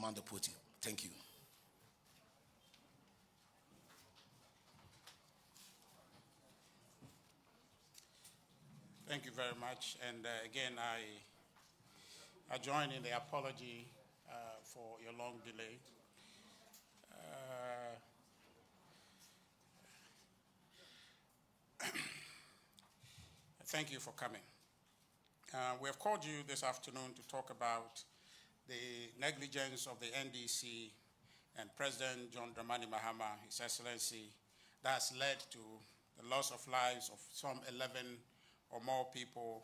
on the podium. Thank you. Thank you very much. And again, I join in the apology for your long delay. Thank you for coming. We have called you this afternoon to talk about the negligence of the NDC and President John Dramani Mahama, His Excellency, that has led to the loss of lives of some 11 or more people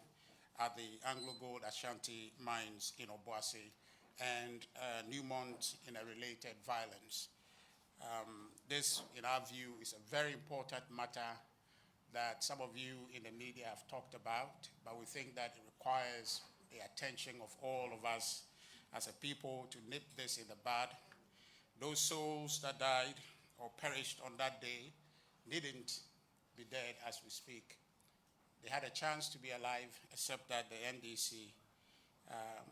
at the Anglo Gold Ashanti mines in Obuasi and Newmont in a related violence. This, in our view, is a very important matter that some of you in the media have talked about, but we think that it requires the attention of all of us as a people to nip this in the bud. Those souls that died or perished on that day needn't be dead as we speak. They had a chance to be alive, except that the NDC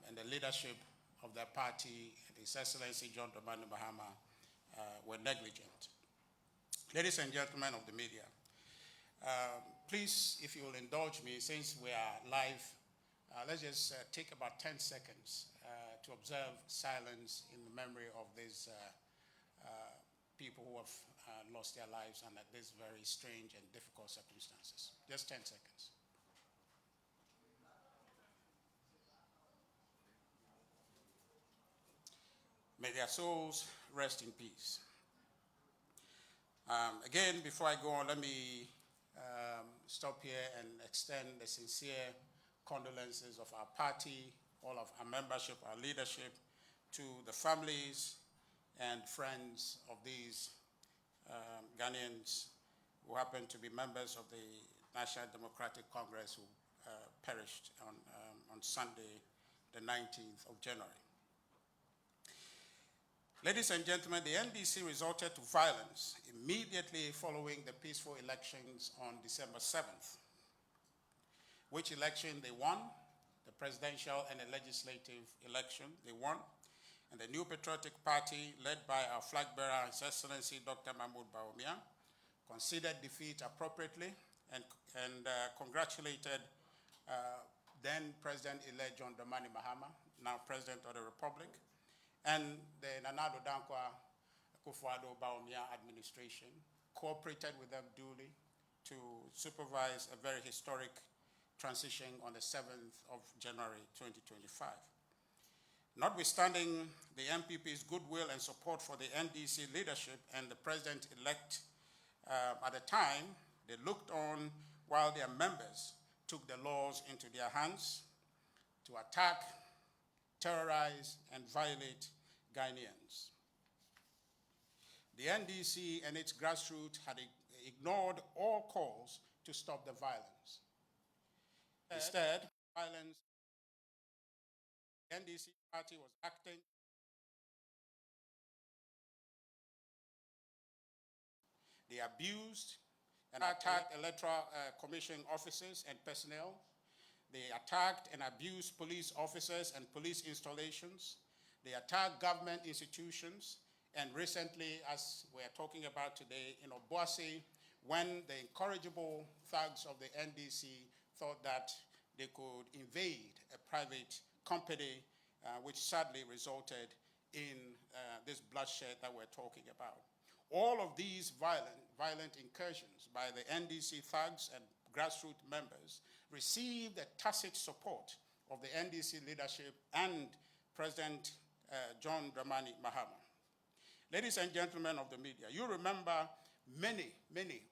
and the leadership of their party, His Excellency John Dramani Mahama, were negligent. Ladies and gentlemen of the media, please, if you will indulge me, since we are live, let's just take about 10 seconds to observe silence in the memory of these people who have lost their lives under these very strange and difficult circumstances. Just 10 seconds. May their souls rest in peace. Again, before I go on, let me stop here and extend the sincere condolences of our party, all of our membership, our leadership, to the families and friends of these Ghanaians who happen to be members of the National Democratic Congress who perished on Sunday, the 19th of January. Ladies and gentlemen, the NDC resorted to violence immediately following the peaceful elections on December 7th, which election they won, the presidential and the legislative election they won, and the New Patriotic Party, led by our flag bearer, His Excellency Dr. Mahmoud Bawumia, considered defeat appropriately and congratulated then President-elect John Dramani Mahama, now President of the Republic, and the Nana Addo Dankwa Akufo-Addo Bawumia administration cooperated with them duly to supervise a very historic transition on the 7th of January 2025. Notwithstanding the NPP's goodwill and support for the NDC leadership and the president-elect at the time, they looked on while their members took the laws into their hands to attack, terrorize, and violate Ghanaians. The NDC and its grassroots had ignored all calls to stop the violence. Instead, violence, the NDC party was acting. They abused and attacked Electoral Commission officers and personnel. They attacked and abused police officers and police installations. They attacked government institutions. And recently, as we're talking about today, in Obuasi, when the incorrigible thugs of the NDC thought that they could invade a private company, which sadly resulted in this bloodshed that we're talking about. All of these violent incursions by the NDC thugs and grassroots members received the tacit support of the NDC leadership and President John Dramani Mahama. Ladies and gentlemen of the media, you remember many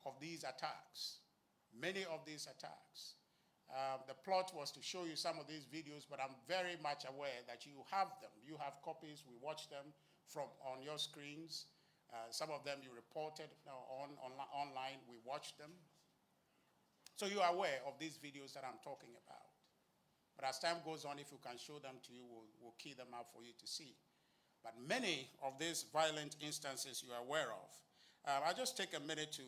of these attacks. Many of these attacks. The plot was to show you some of these videos, but I'm very much aware that you have them. You have copies. We watch them on your screens. Some of them you reported online. We watched them. So you are aware of these videos that I'm talking about. But as time goes on, if we can show them to you, we'll key them out for you to see. But many of these violent instances you are aware of. I'll just take a minute to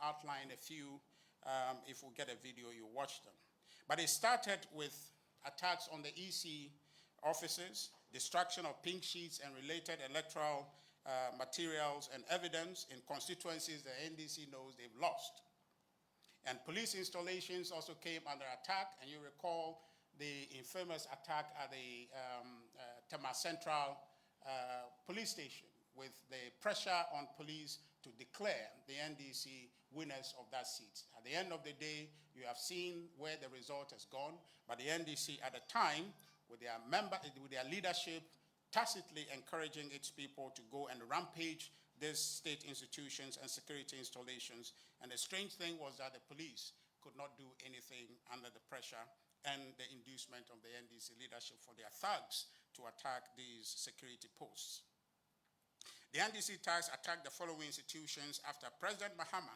outline a few. If we get a video, you watch them. But it started with attacks on the EC offices, destruction of pink sheets and related electoral materials and evidence in constituencies the NDC knows they've lost. And police installations also came under attack, and you recall the infamous attack at the Tema Central police station, with the pressure on police to declare the NDC winners of that seat. At the end of the day, you have seen where the result has gone, but the NDC at the time, with their leadership, tacitly encouraging its people to go and rampage these state institutions and security installations. And the strange thing was that the police could not do anything under the pressure and the inducement of the NDC leadership for their thugs to attack these security posts. The NDC thugs attacked the following institutions after President Mahama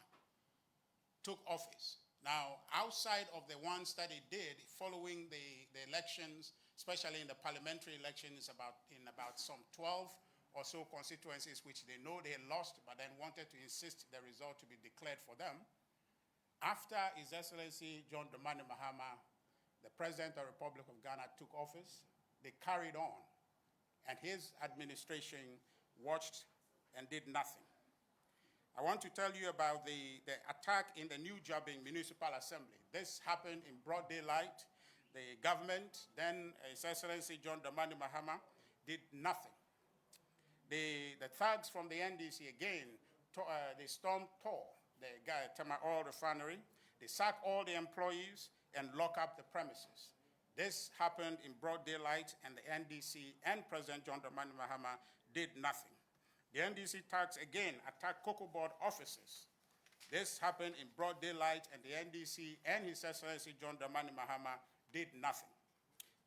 took office. Now, outside of the ones that he did following the elections, especially in the parliamentary elections, in about some 12 or so constituencies which they know they lost, but then wanted to insist the result to be declared for them. After His Excellency John Dramani Mahama, the President of the Republic of Ghana, took office, they carried on, and his administration watched and did nothing. I want to tell you about the attack in the New Jubbing Municipal Assembly. This happened in broad daylight. The government, then His Excellency John Dramani Mahama, did nothing. The thugs from the NDC, again, they stormed Tor, the Tema Oil Refinery. They sacked all the employees and locked up the premises. This happened in broad daylight, and the NDC and President John Dramani Mahama did nothing. The NDC thugs again attacked cocoa board offices. This happened in broad daylight, and the NDC and His Excellency John Dramani Mahama did nothing.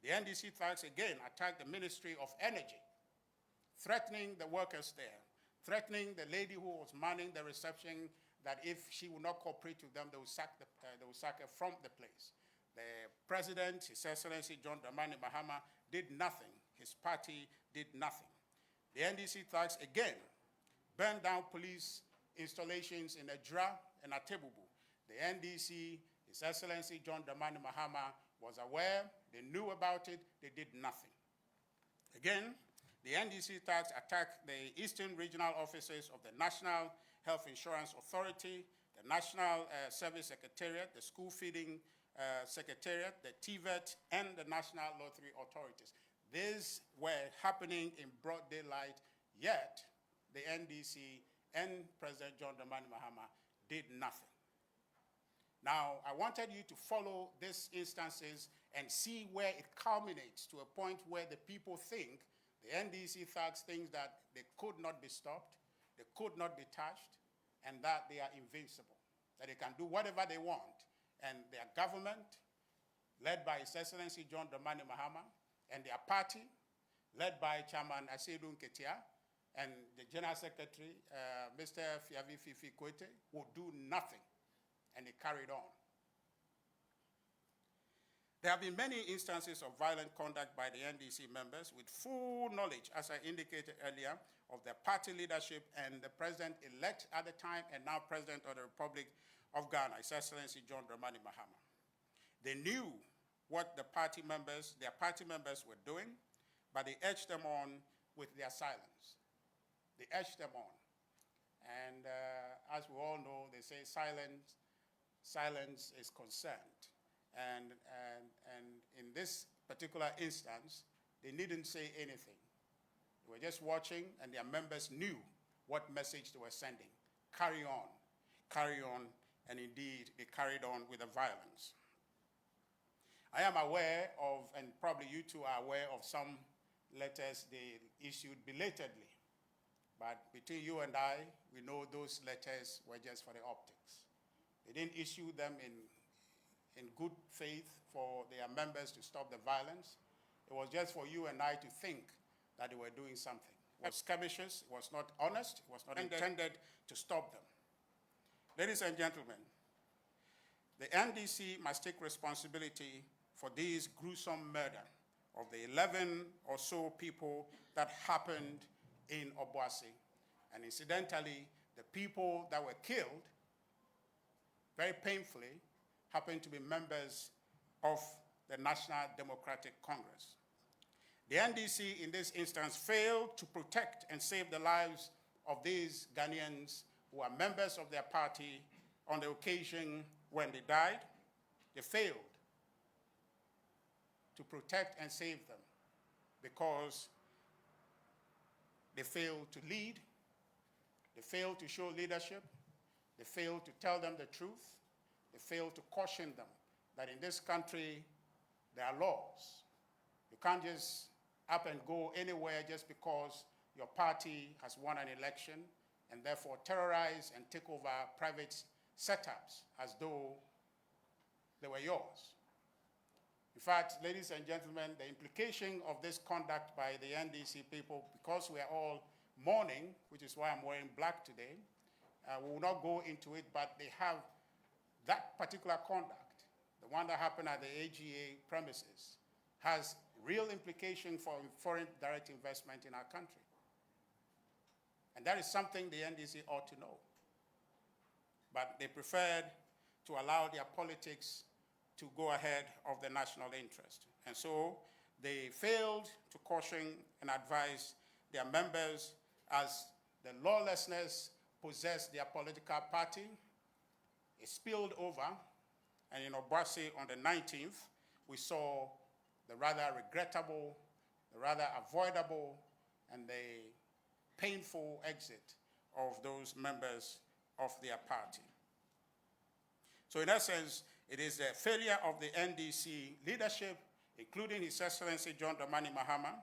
The NDC thugs again attacked the Ministry of Energy, threatening the workers there, threatening the lady who was manning the reception that if she would not cooperate with them, they would sack her from the place. The President, His Excellency John Dramani Mahama, did nothing. His party did nothing. The NDC thugs again burned down police installations in Adra and Atebubu. The NDC, His Excellency John Dramani Mahama, was aware, they knew about it, they did nothing. Again, the NDC thugs attacked the Eastern Regional Offices of the National Health Insurance Authority, the National Service Secretariat, the School Feeding Secretariat, the TVET, and the National Lottery Authorities. These were happening in broad daylight, yet the NDC and President John Dramani Mahama did nothing. Now, I wanted you to follow these instances and see where it culminates to a point where the people think, the NDC thugs think that they could not be stopped, they could not be touched, and that they are invincible, that they can do whatever they want. And their government, led by His Excellency John Dramani Mahama, and their party, led by Chairman Asedu Nketia, and the General Secretary, Mr. Fiavi Fifi Kwete, would do nothing, and they carried on. There have been many instances of violent conduct by the NDC members with full knowledge, as I indicated earlier, of the party leadership and the president-elect at the time and now President of the Republic of Ghana, His Excellency John Dramani Mahama. They knew what their party members were doing, but they urged them on with their silence. They urged them on. And as we all know, they say silence is consent. And in this particular instance, they needn't say anything. They were just watching, and their members knew what message they were sending. Carry on, and indeed, they carried on with the violence. I am aware of, and probably you too are aware of, some letters they issued belatedly. But between you and I, we know those letters were just for the optics. They didn't issue them in good faith for their members to stop the violence. It was just for you and I to think that they were doing something. It was skirmishes, it was not honest, it was not intended to stop them. Ladies and gentlemen, the NDC must take responsibility for this gruesome murder of the 11 or so people that happened in Obuasi. And incidentally, the people that were killed, very painfully, happened to be members of the National Democratic Congress. The NDC in this instance failed to protect and save the lives of these Ghanaians who are members of their party on the occasion when they died. They failed to protect and save them because they failed to lead, they failed to show leadership, they failed to tell them the truth, they failed to caution them that in this country there are laws. You can't just up and go anywhere just because your party has won an election and therefore terrorize and take over private setups as though they were yours. In fact, ladies and gentlemen, the implication of this conduct by the NDC people, because we are all mourning, which is why I'm wearing black today, we will not go into it, but they have that particular conduct, the one that happened at the AGA premises, has real implication for foreign direct investment in our country. And that is something the NDC ought to know. But they preferred to allow their politics to go ahead of the national interest. And so they failed to caution and advise their members as the lawlessness possessed their political party. It spilled over, and in Obuasi on the 19th, we saw the rather regrettable, the rather avoidable, and the painful exit of those members of their party. So in essence, it is the failure of the NDC leadership, including His Excellency John Dramani Mahama,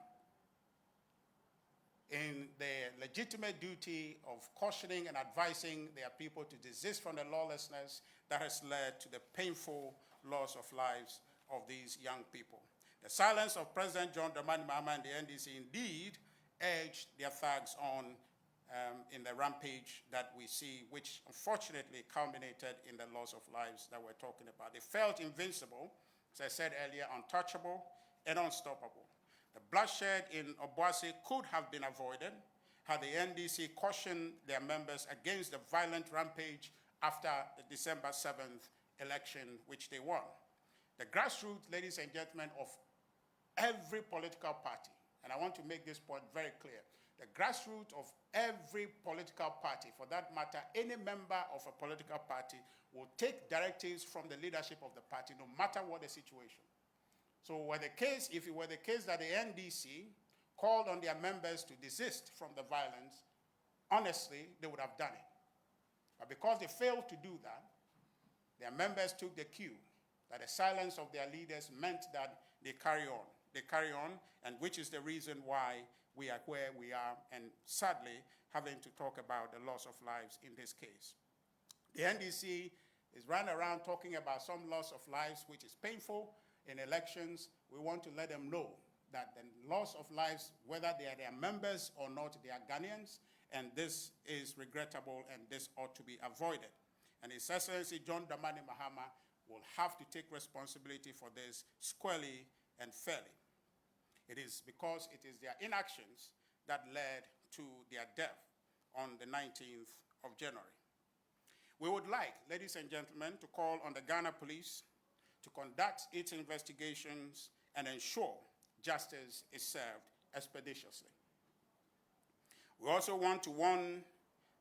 in their legitimate duty of cautioning and advising their people to desist from the lawlessness that has led to the painful loss of lives of these young people. The silence of President John Dramani Mahama and the NDC indeed urged their thugs on in the rampage that we see, which unfortunately culminated in the loss of lives that we're talking about. They felt invincible, as I said earlier, untouchable and unstoppable. The bloodshed in Obuasi could have been avoided had the NDC cautioned their members against the violent rampage after the December 7th election, which they won. The grassroots, ladies and gentlemen, of every political party, and I want to make this point very clear, the grassroots of every political party, for that matter, any member of a political party will take directives from the leadership of the party, no matter what the situation. So if it were the case that the NDC called on their members to desist from the violence, honestly, they would have done it. But because they failed to do that, their members took the cue that the silence of their leaders meant that they carry on. They carry on, and which is the reason why we are where we are, and sadly, having to talk about the loss of lives in this case. The NDC is running around talking about some loss of lives, which is painful in elections. We want to let them know that the loss of lives, whether they are their members or not, they are Ghanaians, and this is regrettable, and this ought to be avoided. And His Excellency John Dramani Mahama will have to take responsibility for this squarely and fairly. It is because it is their inactions that led to their death on the 19th of January. We would like, ladies and gentlemen, to call on the Ghana Police to conduct its investigations and ensure justice is served expeditiously. We also want to warn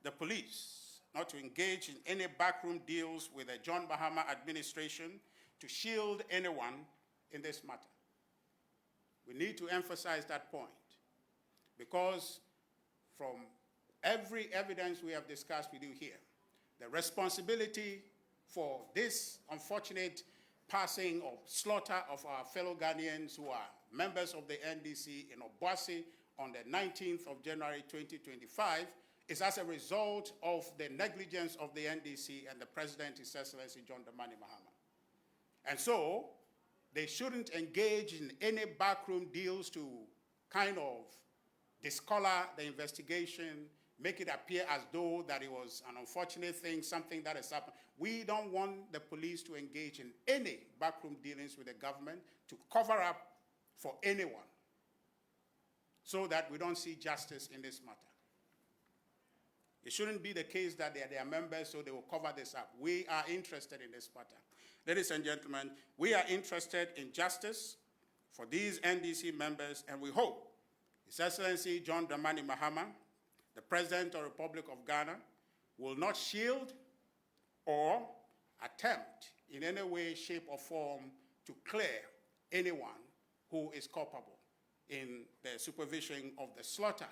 the police not to engage in any backroom deals with the John Mahama administration to shield anyone in this matter. We need to emphasize that point because from every evidence we have discussed with you here, the responsibility for this unfortunate passing or slaughter of our fellow Ghanaians who are members of the NDC in Obuasi on the 19th of January 2025 is as a result of the negligence of the NDC and the President, His Excellency John Dramani Mahama. And so, they shouldn't engage in any backroom deals to kind of discolor the investigation, make it appear as though that it was an unfortunate thing, something that has happened. We don't want the police to engage in any backroom dealings with the government to cover up for anyone so that we don't see justice in this matter. It shouldn't be the case that they are their members, so they will cover this up. We are interested in this matter. Ladies and gentlemen, we are interested in justice for these NDC members, and we hope His Excellency John Dramani Mahama, the President of the Republic of Ghana, will not shield or attempt in any way, shape, or form to clear anyone who is culpable in the supervision of the slaughter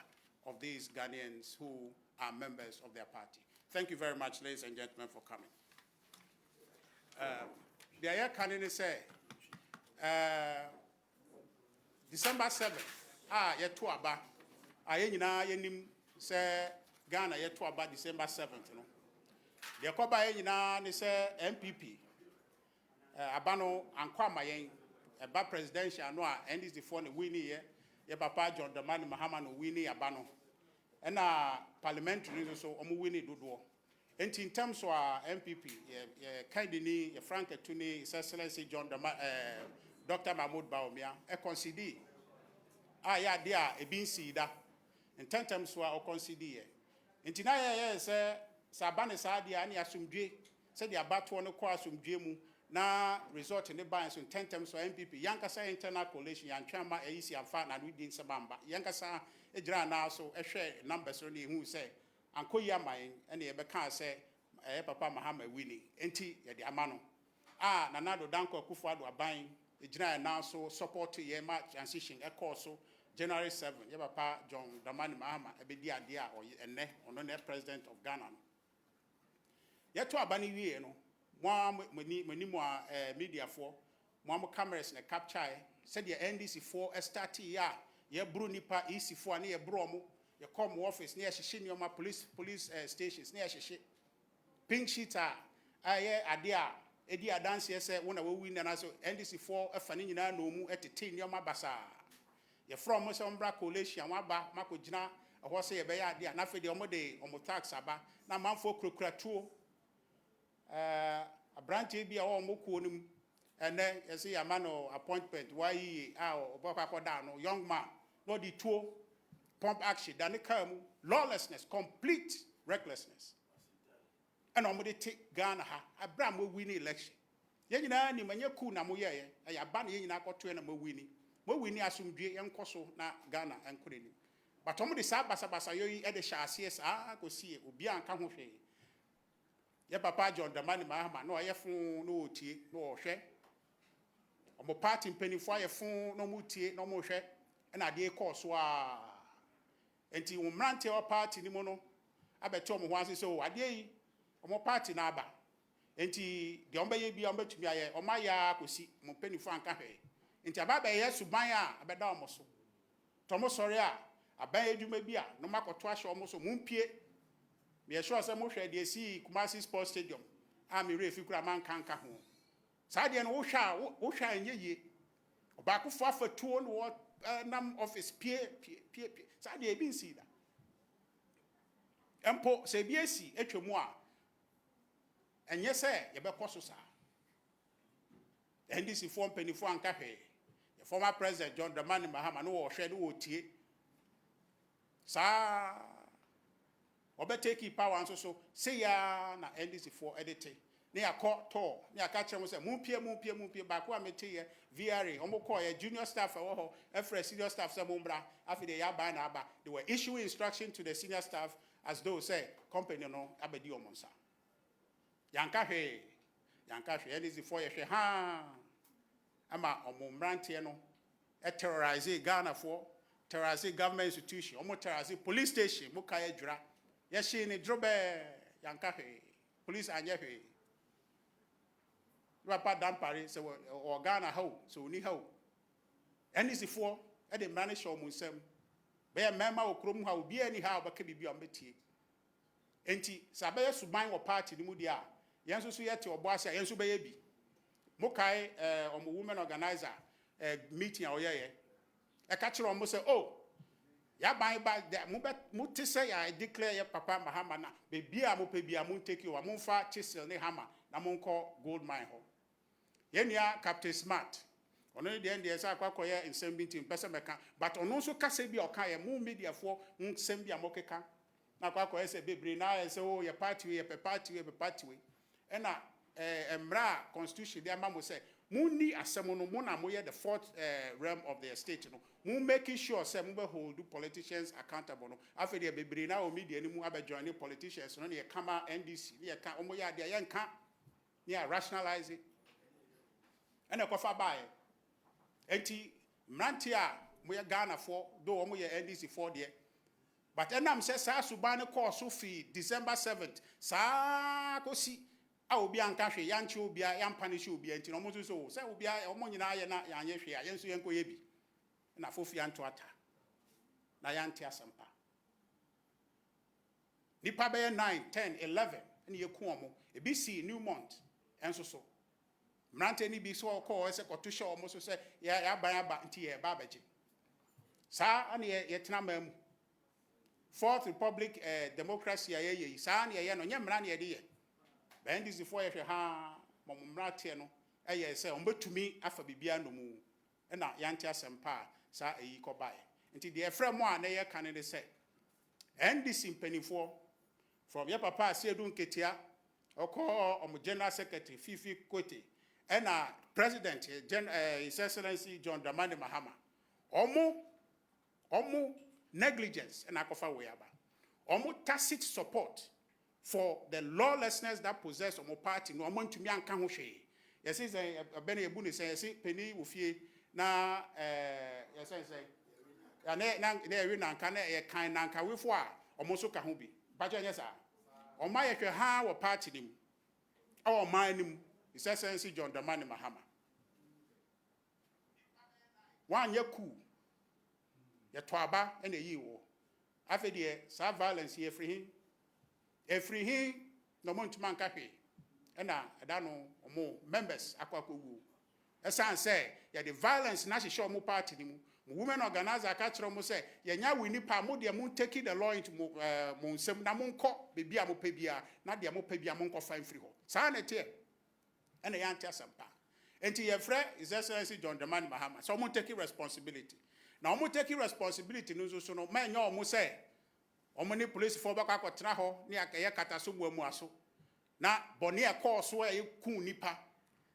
of these Ghanaians who are members of their party. Thank you very much, ladies and gentlemen, for coming. The Ayer Kanini say, December 7th, yetu aba, nyina yenim say Ghana yetu aba December 7th, no. The Koba nyina ni say NPP, abano ankwama yen, eba presidential no a NDC for ne winnie ye papa John Dramani Mahama no winnie abano. And parliamentary so omu winnie dodo. And in terms of NPP, Kandini, Frank Tuni, His Excellency John Dr. Mahmoud Baumia, a consider. Yeah, dear, a bin sida. In terms of consider. In Tinaya, sir, Sabane Sadia, and Yasumji, said the about one of course from Jimu, now resort in the bands in 10 terms of NPP, Yankasa internal coalition, Yanchama, AC, and Fan, and within Sabamba, Yankasa, a dra now, so a share numbers only who say. Anko Yamain, and the Ebekan say, Papa Mahama winning, enti the Amano. Nanado Danko Kufado are buying, the general now so support to Yema transition, a course, January 7, Papa John Dramani Mahama, a bit dear or a ne president of Ghana. Yet to a bunny, you know, one minimum media for, one cameras and a capture, said the NDC for a starty ya, ye brunipa easy for near Bromo. You come office near Shishinyoma police stations near Shishi. Pink sheet Edia dance yes, when I win and also NDC for a fanina no mu at the tin yoma basa. You from Mosombra coalition, Waba, Mako Jina, a horse a bear, dear, nothing the omode, omotax aba, na man for crocratu. A branch be all mokunum, and then you see a man of appointment, why down, young man, no the two. Pump action, then come lawlessness, complete recklessness. And I'm going to take Ghana, Abraham will win the election. Yana, ni manyaku na moye, a ban yin ako to and mo winning as some young coso na Ghana and Kurini. But Tom the Sabasa Basayo at the chassis, go see it, Ubia and Kamufe. Ya papa John Dramani Mahama, no ayafun, no tea, no share. Omo party penny fire phone, no mutie, no more share, and I dear course. Enti umrante wa party ni mono abeto mo hwase so ade omo party na aba enti de omba ye bia omba tumi aye oma ya kosi mo penifo anka hwe enti aba ba ye suban a abeda omo so to mo sori a aban eduma bia no makoto ahye omo so mumpie me sure say mo hwe de si Kumasi Sports Stadium a me refi kura man kanka ho sa de no wo hwa enye ye oba ko fo afatuo no nam office pie sa de e bin si da empo se bi esi etwemu a enye se ye be koso sa NDC form penifo anka hwe the former president John Dramani Mahama no wo hwe no wo tie sa obe take power anso so say ya na NDC for edite ne yakọ to ne aka kire mo se mumpie ba ko amete ye VRA omo call ye junior staff wo ho efre senior staff se mo mbra afi de ya ba na aba they were issuing instruction to the senior staff as though say company no abedi omonsa yanka hwe NDC for ye hwe ha ama omo mbrante no terrorize Ghana for terrorize government institution omo terrorize police station mo ka ye dwura ye hye ne drobe yanka hwe police anye hwe Papa Dan Paris, so or Ghana how, so ni how. NDC for at the manage of Musem. Bear member or crum how be anyhow, but can be on Betty. Enti, Sabaya Subai or party the Mudia, Yansu Suyati or Obuasi, Yansu baby. Mokai, woman organizer, meeting or ye. A catcher almost say, oh, ya by that Muti say, I declare your Papa Mahama, baby, I will pay a moon take you a moon far chisel ne hammer, Namon call gold mine hole. Yenya Captain Smart. Only the NDS akwakoye in 17 person meka but ono so kase bi okaye mu media for nsem bia mokeka na akwakoye se bebre na se o ye party we e na emra constitution dia mamo se Muni asemono mona moye the fourth realm of the estate no. Mu making sure say mu be hold politicians accountable no. After the bebre na o media ni mu abejoin politicians no ne kama NDC ne ka omo ya de yenka ne rationalize it. And a kofa bae. Enti mrantia mo ye Ghana for do omo ye NDC for there. But enam say sa subane course so fi December 7th. Sa kosi a obi anka hwe yanche obi a yampanish obi enti no mo so say obi a omo nyina ye na yanye hwe a yenso yenko ye bi. Na fofi anto ata. Na yante asempa. Nipa be 9, 10, 11 ene ye ku omo. Ebi si New Month enso so. Mrante ni bi so call say kotusha omo so say ya ban aba nti ye ba baje. Sa ane ye tena mam. Fourth Republic democracy ye sa ane ye no nyemra ne ye de ye. Ba NDC for ye hwe ha mommrate no eye say ombetumi afa bibia no mu. Na yante asempa sa eyi ko bae. Nti de efrem a na ye kan de say NDC mpanifo from your papa Siedu Nketia oko omo general secretary Fifi Kote and President His Excellency John Dramani Mahama. Omo negligence and akofa weyaba. Omo tacit support for the lawlessness that possess omo party no omo ntumi anka ho hwe. Yes is bene ebu ne say yes peni ofie na yes say ya na ewi na anka na e kan na anka wefo a omo so ka ho bi. Bajo nyesa. Oma ye hwe ha wo party nim. O man nim His Excellency John Dramani Mahama. One ye ku. Ye toaba ene yi wo. Afi de sa violence ye free him. No mo ntuma nka hwe. Ena ada no omo members akwakogu. Esan say ye the violence na hye omo party nim. Women organizer ka kire mo say ye nya we nipa mo de mo take the law into mo nsem na mo nkọ bebia mo pebia na de mo pebia mo nkọ fan free ho. Sa na tie. And the anti asampa. Enti ye frɛ His Excellency John Dramani Mahama. So omo take responsibility. Now omo take responsibility no so no man nya omo say omo ni police for back akotena ho ne akeye kataso mu aso. Na bone e call so e kun nipa.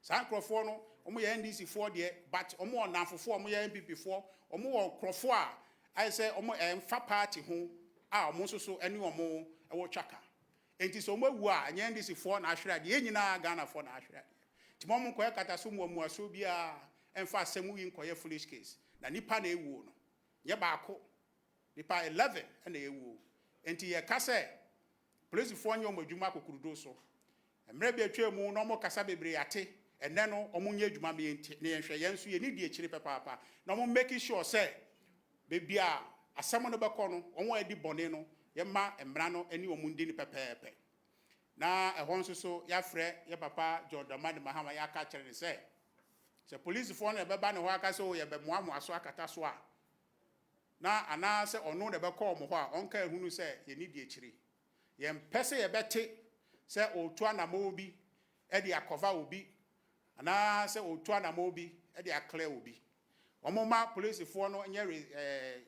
Sa nkrofo no omo ye NDC for there but omo onanfofo omo ye NPP for omo wo krofo a I say omo emfa party ho a omo so eni omo e wo twaka. Enti so omo wu a nya NDC for na ahwere de nyina Ghana for na ahwere. Timom ko kataso mu aso bia emfa asemu yi nkoye foolish case na nipa na ewu no ye baako nipa 11 na ewu enti ye ka se police for nyo madwuma kokurudo so emre bi atwa mu no mo kasa bebre ate enne no omo nya adwuma me ne yenhwe yenso ye ni die kire papa na mo make sure say bebia asem no beko no omo adi bone no ye ma emra no ani omo ndi ni pepepe. Na ehon so ya frɛ ya papa John Dramani Mahama ya ka kire ne say police for na beba ne ho aka so ye be moamo aso akata so a na ana se ono ne be call mo ho a onka ehunu se ye ni die kire ye mpese ye bete se otu anama obi e de akova obi ana se otu anama obi e de akle obi omoma police for no nye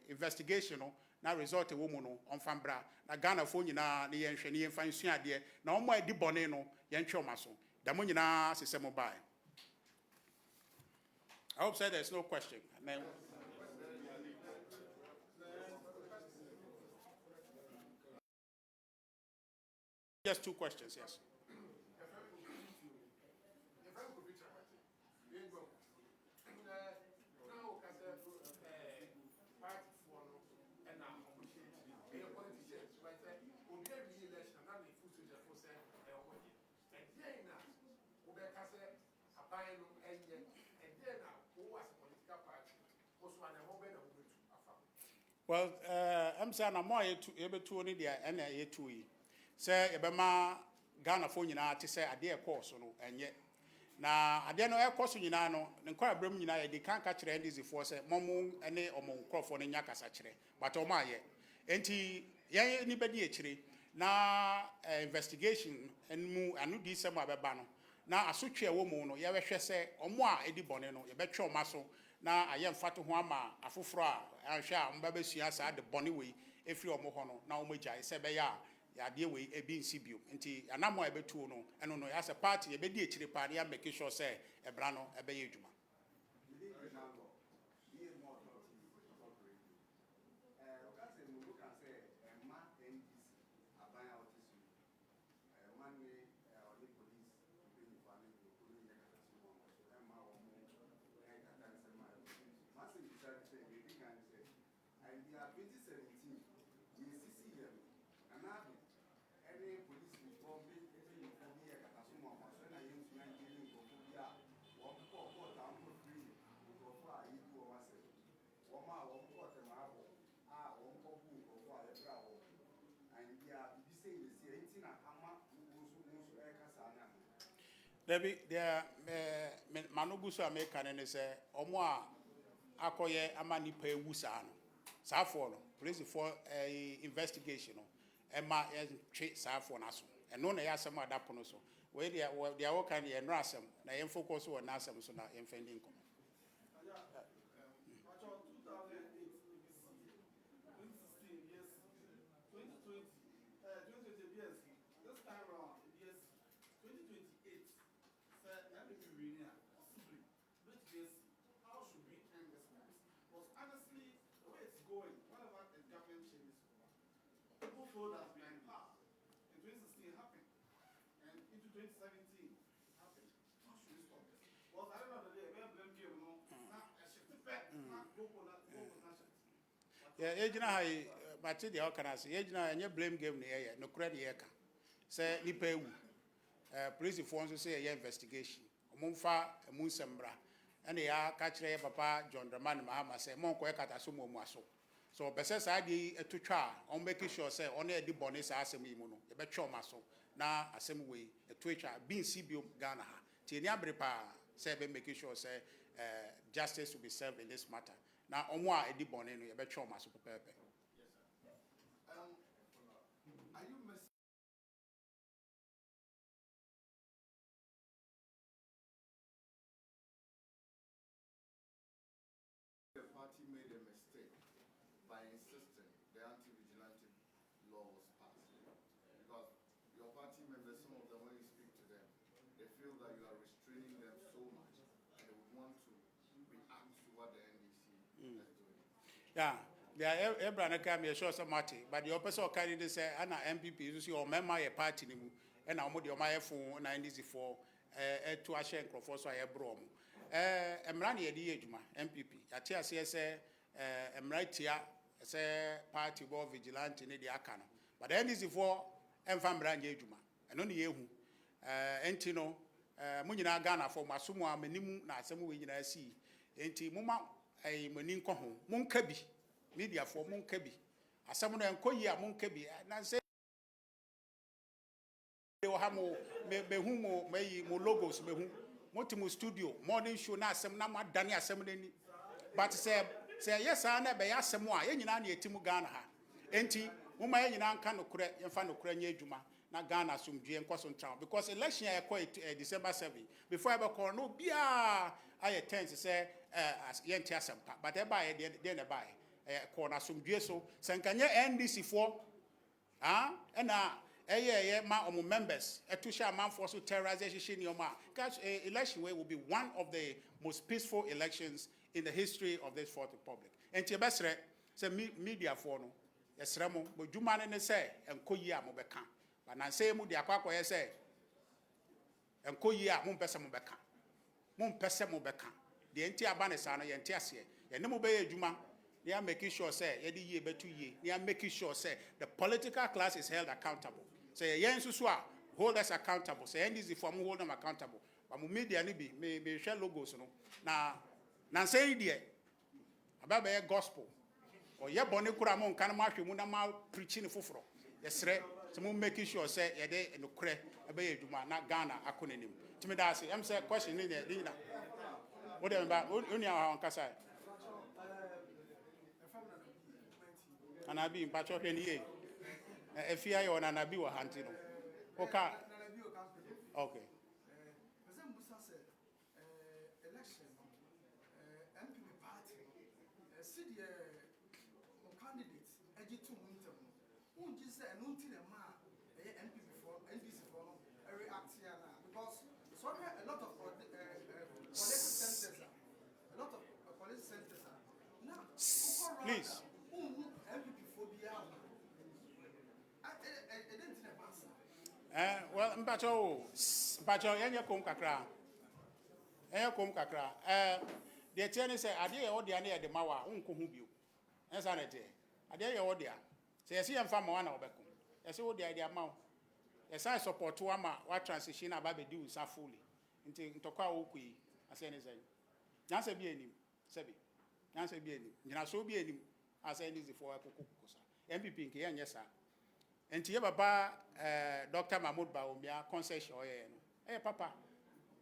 investigation no na result wo mu no onfambra na Ghana fo nyina ne ye nhwe ne ye mfa nsu ade na omo adi bone no ye ntwe omaso da mo nyina sese mo bai. I hope so there's no question. And then, just two questions, yes. Well, I'm saying I'm more able to only the NA2E. Say, Ebema Ghana phone yina to say a dear course no and yet. Now, I don't know a course in Nano, and quite a brim they can't catch the NDC for say, Momo and a or Crawford and Yakas actually, but oh my yet. And he, anybody actually, now investigation and move and no December bano. Now, a such a woman, you ever say, or more Eddie Boneno, you bet your muscle. Now, I am Fatu Huama, a fufra, I shall Mbabes the bonny way, if you are Mohono, now Muja, Sebeya, yade we e bi nsibio nti anamo e betu no eno no ya se party e be di echire pa ya make sure say e bra no e be ye adwuma Debbie, there Manubusu American and say, Omoa Akoye Amani Pay Wusano. Safon, police for a investigation. Emma treat Safon Aso. And no, they are some other ponoso. Where they are all kind of ransom, they focus on Nasam, so not infending. Told us we are in power. In 2016 happened. And into 2017 happened. How should we stop this? Well, I don't know the day, we have blame game, no? Not a shift back, not go for that, go for that shit. Yeah, Ejina Hai, Matidi Okanasi, Ejina, and your blame game near no credit yeka. Say, Nipewu. Police informs say a investigation. Mumfa, a Munsembra. And they are catching Papa John Dramani Mahama say, Monko Ekatasumo Muaso. So, Besses ID to try on making sure, say, only a debonis assembly mono, a betcho maso, now assembly, a twitcher, being CBO Ghana. Tia Brepa, say, making sure, say, justice will be served in this matter. Now, on one a debonin, a betcho maso, Pepe. Are you missing? The party made a mistake by insisting the anti-vigilante law was passed. Because your party members, some of them, when you speak to them, they feel that you are restraining them so much and they would want to react to what the NDC is doing. Yeah, there are Abraham came here, sure, some Marty, but the opposite candidate say, Anna NPP, you see, or member a party, and I'm with your my phone, NDC for to a shank for so I brom. Emrani Edijuma, NPP, at TSA, Emratia. Say party war vigilante in the Akano. But then is for Enfambran Juma, and only you, Entino, Munina Ghana for Masumwa, Menimu, Nasamu, I see, Enti Muma, a Meninko, Munkebi, media for Munkebi, as someone and Koya Munkebi, and I say, they will have more, Mehumo, may more logos, Motimu studio, morning show, not some Nama Dania Semini, but say, yes, I never asked some more. You know, you Timu Ghana. Enti, Muma, you know, can no correct, and find no Krenya Juma, not Ghana, some G and Cosson Town, because election I quite December 7. Before I ever call no beer, I attend to say, as Yentia but I buy it, then I buy a corner some Jeso, Sankanya NDC for, and my members, a two-share man for terrorization in your man. Because election way will be one of the most peaceful elections in the history of this Fourth Republic. And Tibesre, say media for no, yes, Ramo, but you man and say, and Koya Mobeka. But I say, Mudia Quaco, say, and Koya Mumpesa Mobeka. Mumpesa Mobeka. The entire Banisana and Tiasia, and no Bay Juma, they are making sure, say, every year, but 2 years, they are making sure, say, the political class is held accountable. Say, Yen Suswa, hold us accountable. Say, NDC for hold them accountable. But media may share logos, no. Now, say, dear, about a gospel. Or ye bonnet kuramon can march you munama preaching fufro. Yes, sir. Some making sure, say, a day and a cre, a bay, not Ghana, acronym. To me, that's I'm saying, question in there, Lina. Whatever about only our Casa. And I've been patch up any year. If you are on an abiwa hunting. Okay. Okay. Election, NPP party, city candidates, Ejitu Winter, who just said, no, till a man, Please. Well, Mpacho, yenye kom kakra. Yenye kom kakra. The tiani say, "Adi odia na de mawa, unko hu bio." Ensa na te. Adi ye odia. Say yesi yemfa ma wana obekum. Yesi odia de amaw. Yesa support wa ma wa transition aba be di usa fully. Nti ntokwa okui ase ne say. Nyansa bi enim, sebi. Nyansa bi enim. Nyina so bi enim. Ase NDC for kokokosa. NPP nke yenye sa. Enti ye baba Dr. Mahmoud Bawumia concession oye no. Papa.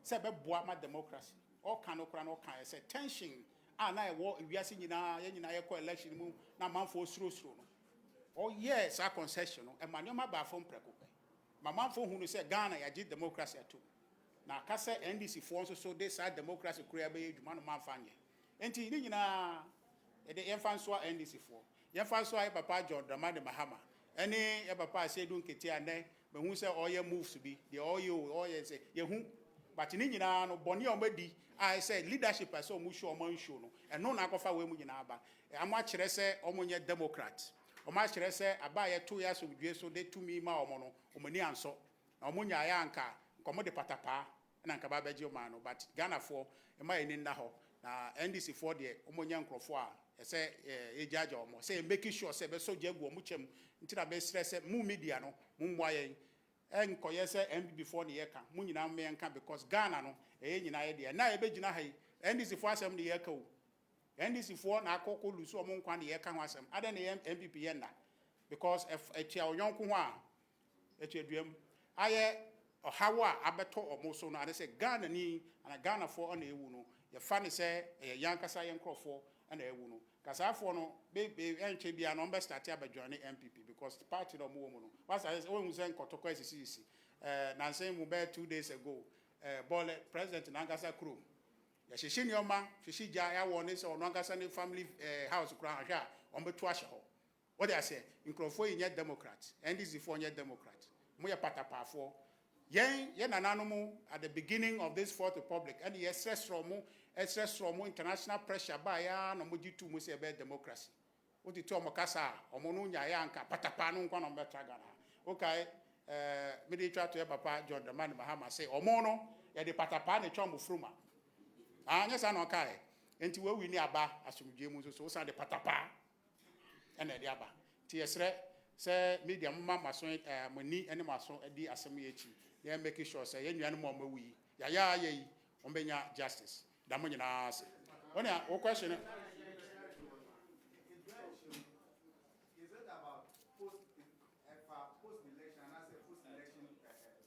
Say be boa ma democracy. All can okra no can say tension na e wo wiase nyina ye nyina ye ko election mu na manfo suro no. Oh yes, our concession no. E manoma ba fo mpreko pe. Ma manfo hu no say Ghana ya gi democracy ato. Na ka say NDC for so dey side democracy kura be edwuma no manfa anye. Enti ni nyina e de yemfa so NDC for. Yemfa so ai papa John Dramani Mahama. Any e papa say do nketi ane be hu say all your moves be the all you say ye hu but ni nyina no boni omadi I say leadership as so musho oman show no and no na akofa we mu nyina aba amo akire say omonye democrat omo akire say aba ye 2 years of dwe so de tumi ma omo no omani anso na omonya ya anka komo de patapa na anka ba beje o no but Ghana for e ma eni na ho na NDC for de omonya nkrofo a say e jaja omo say making sure say be so jagu omo chem ntira be stress mu media no mu mwa yen enkoye say NPP for ne yeka mu nyina me nka because Ghana no e nyina ye de na e be gina hai NDC for asem ne yeka o NDC for na akoko lusu omo nkwa ne yeka ho asem ade ne NPP ye na because etia oyonko ho a etieduam aye ohawo a abeto omo so no ade say Ghana ni ana Ghana for na ewu no ye fa ne say yankasa ye nkrofo na ewu no kasafo no be enche bia no be start abadwane NPP because party no mo no was when say nkotoko sisi na say mu be 2 days ago bole president Nangasa Krum ya hyehyɛ nioma hyehyɛ gya ya won say ono Nangasa ne family house kura ahwa on betu ahye ho what they say nkrofo yin democrat NDC for yin democrat mo ye patapafo yen nananu at the beginning of this fourth republic and the stress from international pressure by ya no mojitu mo say be democracy oti to mo kasa omo no nya ya nka patapa no nkwa no betra Ghana okay me dey try to papa John Dramani Mahama say omo no ye de patapa na twa mo fruma anya sa no kai enti we wi ni aba asomdwe mu so sa de patapa ena de aba ti yesre say media mama so mani ene maso di asem ye chi they are making sure say yenua no mo mawi ya yi ombenya justice da mo nyina ase one a question is it about post election and I say post election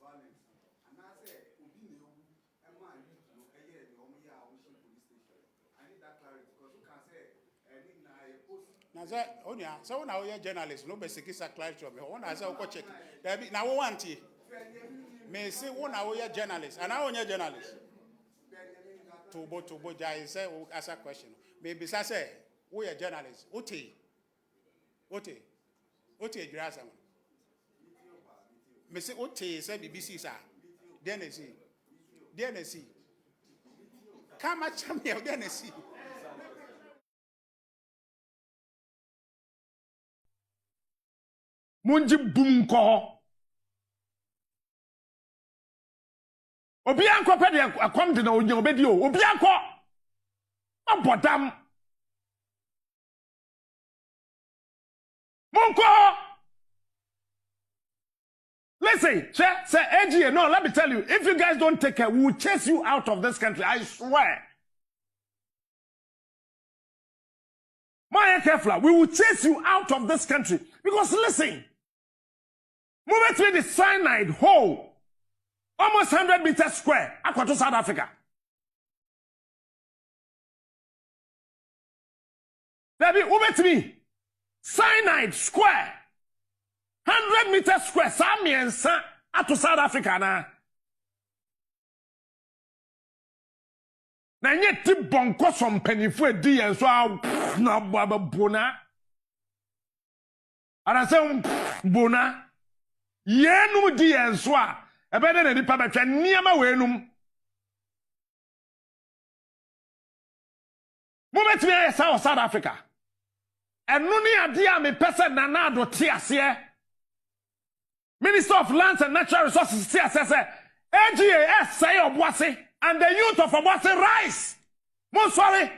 violence and I say obi na ewu e ma you no eye the omo ya police station I need that clarity because you can say any na post na say onia so una we journalist no be sekisa clarity of me una say go check na wo want e me say una we journalist and I onye journalist Tobo jai say ask a question maybe say we a journalist oti adwasa me say oti say BBC sir then see come at me then see munji bumko obi anko pe de akom de na onye obedi o obi anko abodam munko listen say AGA no let me tell you if you guys don't take care we will chase you out of this country I swear my careful we will chase you out of this country because listen move it to the cyanide hole almost 100 meters square aqua to South Africa. Baby, over to me. Cyanide square. 100 meters square. Sami and San to South Africa na. Na nye ti bonko som penifue di and so na bona. And I say bona. Yenu di and so ebede na nipa betwa niama wenum mo betimi South Africa ɛno ne ade a mepɛ sɛ Nana Addo te aseɛ Minister of Lands and Natural Resources te aseɛ sɛ AGA say Obuasi and the youth of Obuasi rise. Mo sorry.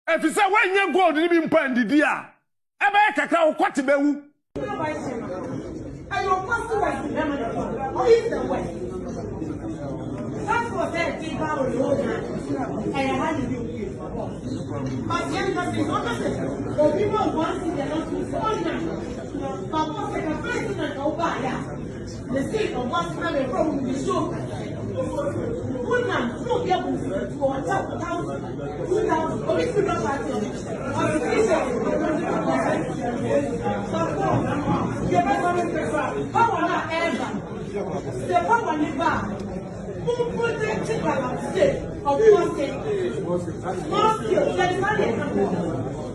If you say when you go to be mpa ndidi a ebe kakra wo kwati bewu. And your pastor was the name of the Lord. Who is the way? That's what that came out of the old man. And I had to do it. But then that is opposite. The people want to get on to the old man. But what's the president of Obaya? The state of what's coming from the show. One man, no be able to watch 2,000. Police people are power not ever. The power never. Who protected by the state of one state? Most skills, there is not a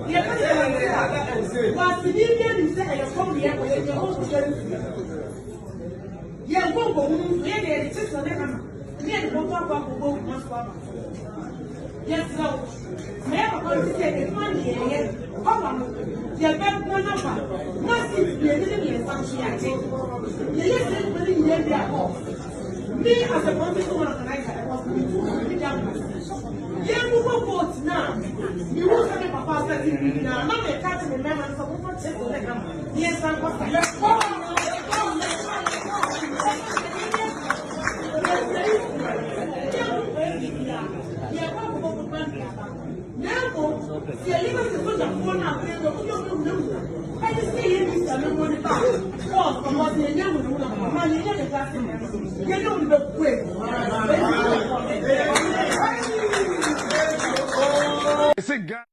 the but the Indian is there, you come here with your own you won't go home, there is just a little. Yes, so never going to say the money here. Come on, you're back one number. Nothing be a little something I take. You listen to the India home. Me as a political organizer, I was with you. You will vote now. You will have a papa now. Not a cat in the man and some more check on the camera. Yes, I'm It's a guy.